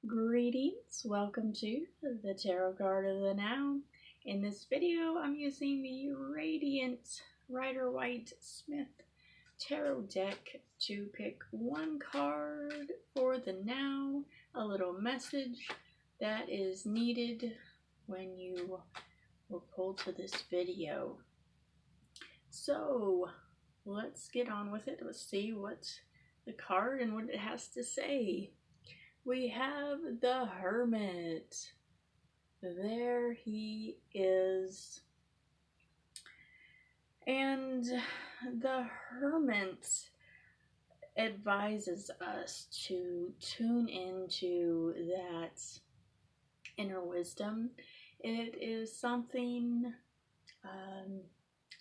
Greetings, welcome to the Tarot card of the Now. In this video, I'm using the Radiant Rider-Waite Smith Tarot deck to pick one card for the now, a little message that is needed when you were pulled to this video. So, let's get on with it. Let's see what the card and what it has to say. We have the Hermit. There he is. And the Hermit advises us to tune into that inner wisdom. It is something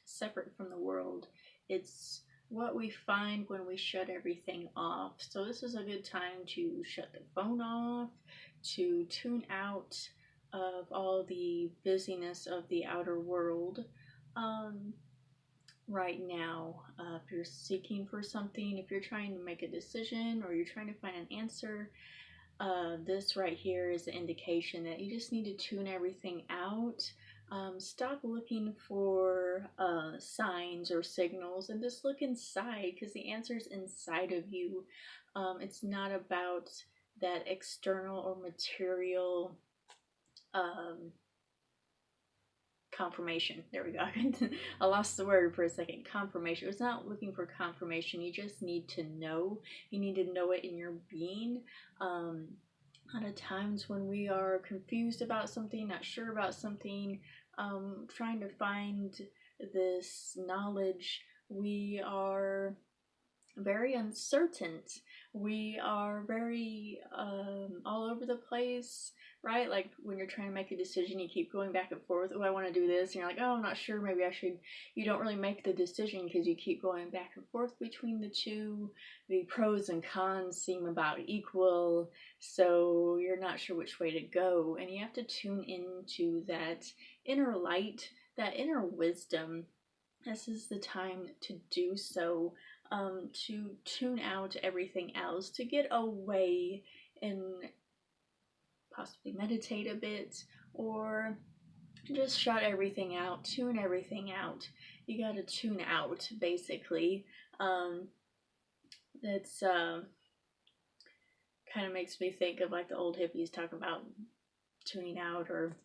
separate from the world. It's what we find when we shut everything off. So this is a good time to shut the phone off, to tune out of all the busyness of the outer world. Right now, if you're seeking for something, if you're trying to make a decision or you're trying to find an answer, this right here is an indication that you just need to tune everything out. Stop looking for signs or signals and just look inside, because the answer's inside of you. It's not about that external or material confirmation. There we go. I lost the word for a second. Confirmation. It's not looking for confirmation. You just need to know. You need to know it in your being. A lot of times when we are confused about something, not sure about something, trying to find this knowledge, we are very uncertain. We are very all over the place, right? Like when you're trying to make a decision, you keep going back and forth. Oh, I want to do this. And you're like, oh, I'm not sure. Maybe I should. You don't really make the decision because you keep going back and forth between the two. The pros and cons seem about equal. So you're not sure which way to go. And you have to tune into that inner light, that inner wisdom. This is the time to do so. To tune out everything else, to get away and possibly meditate a bit, or just shut everything out, tune everything out. You gotta tune out, basically. That's kind of makes me think of like the old hippies talk about tuning out or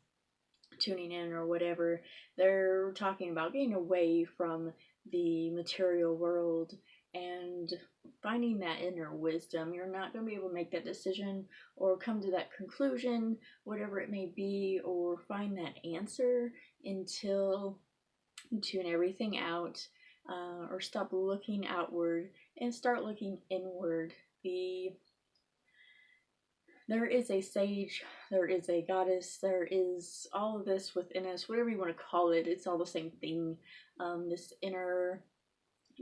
tuning in or whatever. They're talking about getting away from the material world and finding that inner wisdom. You're not going to be able to make that decision or come to that conclusion, whatever it may be, or find that answer until you tune everything out, or stop looking outward and start looking inward. There is a sage, there is a goddess, there is all of this within us, whatever you want to call it. It's all the same thing. This inner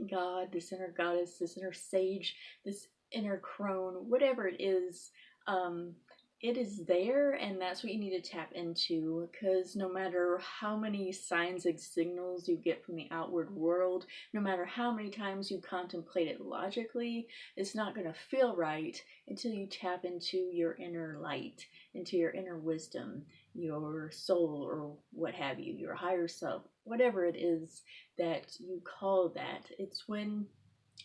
god, this inner goddess, this inner sage, this inner crone, whatever it is there, and that's what you need to tap into, because no matter how many signs and signals you get from the outward world, no matter how many times you contemplate it logically, it's not going to feel right until you tap into your inner light, into your inner wisdom, your soul, or what have you, your higher self, whatever it is that you call that. It's when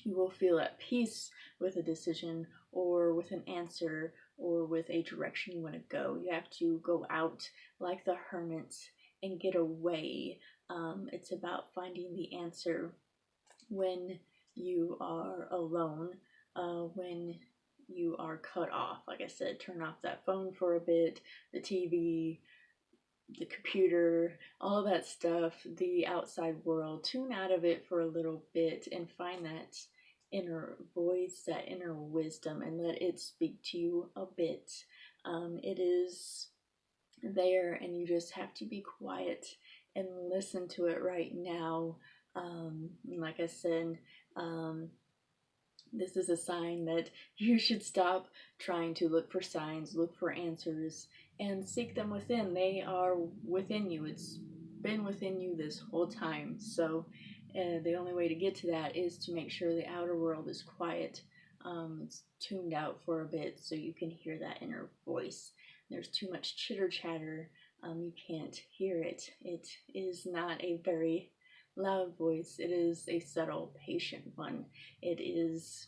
you will feel at peace with a decision or with an answer or with a direction you want to go. You have to go out like the hermit and get away. It's about finding the answer when you are alone, when you are cut off. Like I said, turn off that phone for a bit, the TV, the computer, all that stuff, the outside world. Tune out of it for a little bit and find that inner voice, that inner wisdom, and let it speak to you a bit. It is there, and you just have to be quiet and listen to it right now. Like I said, this is a sign that you should stop trying to look for signs, look for answers, and seek them within. They are within you. It's been within you this whole time. So the only way to get to that is to make sure the outer world is quiet. It's tuned out for a bit so you can hear that inner voice. There's too much chitter chatter. You can't hear it. It is not a very loud voice. It is a subtle, patient one. It is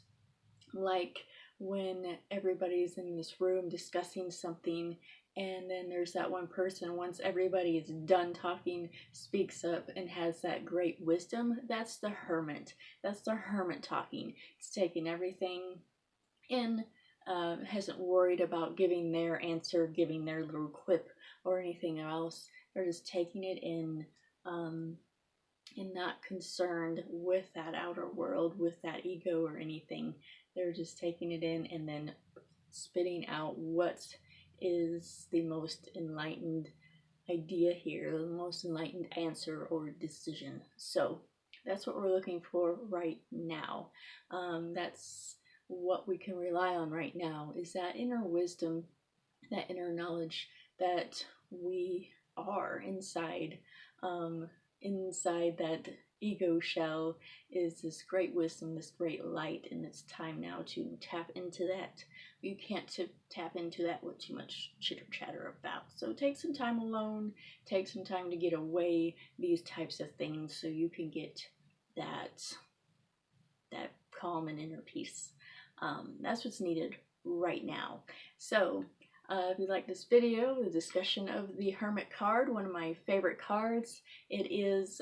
like when everybody's in this room discussing something, and then there's that one person, once everybody is done talking, speaks up and has that great wisdom. That's the hermit. That's the hermit talking. It's taking everything in, hasn't worried about giving their answer, giving their little quip or anything else. They're just taking it in, and not concerned with that outer world, with that ego or anything. They're just taking it in and then spitting out what is the most enlightened idea here, the most enlightened answer or decision. So that's what we're looking for right now. That's what we can rely on right now, is that inner wisdom, that inner knowledge that we are inside. Inside that ego shell is this great wisdom, this great light, and it's time now to tap into that. You can't tap into that with too much chitter chatter about. So take some time alone, take some time to get away these types of things so you can get that calm and inner peace. That's what's needed right now. So if you like this video, the discussion of the Hermit card, one of my favorite cards, it is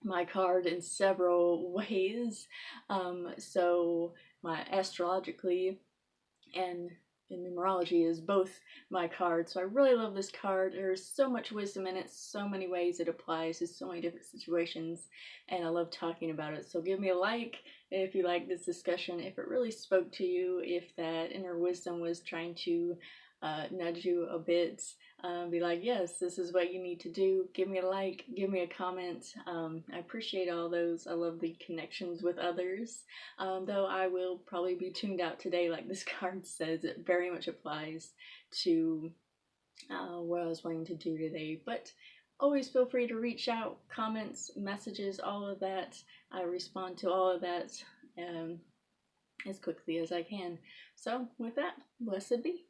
my card in several ways. So my astrologically and in numerology is both my card. So I really love this card. There's so much wisdom in it, so many ways it applies to so many different situations, and I love talking about it. So give me a like if you like this discussion, if it really spoke to you, if that inner wisdom was trying to nudge you a bit. Be like, yes, this is what you need to do. Give me a like, give me a comment. I appreciate all those. I love the connections with others. Though I will probably be tuned out today, like this card says. It very much applies to what I was wanting to do today. But always feel free to reach out, comments, messages, all of that. I respond to all of that as quickly as I can. So with that, blessed be.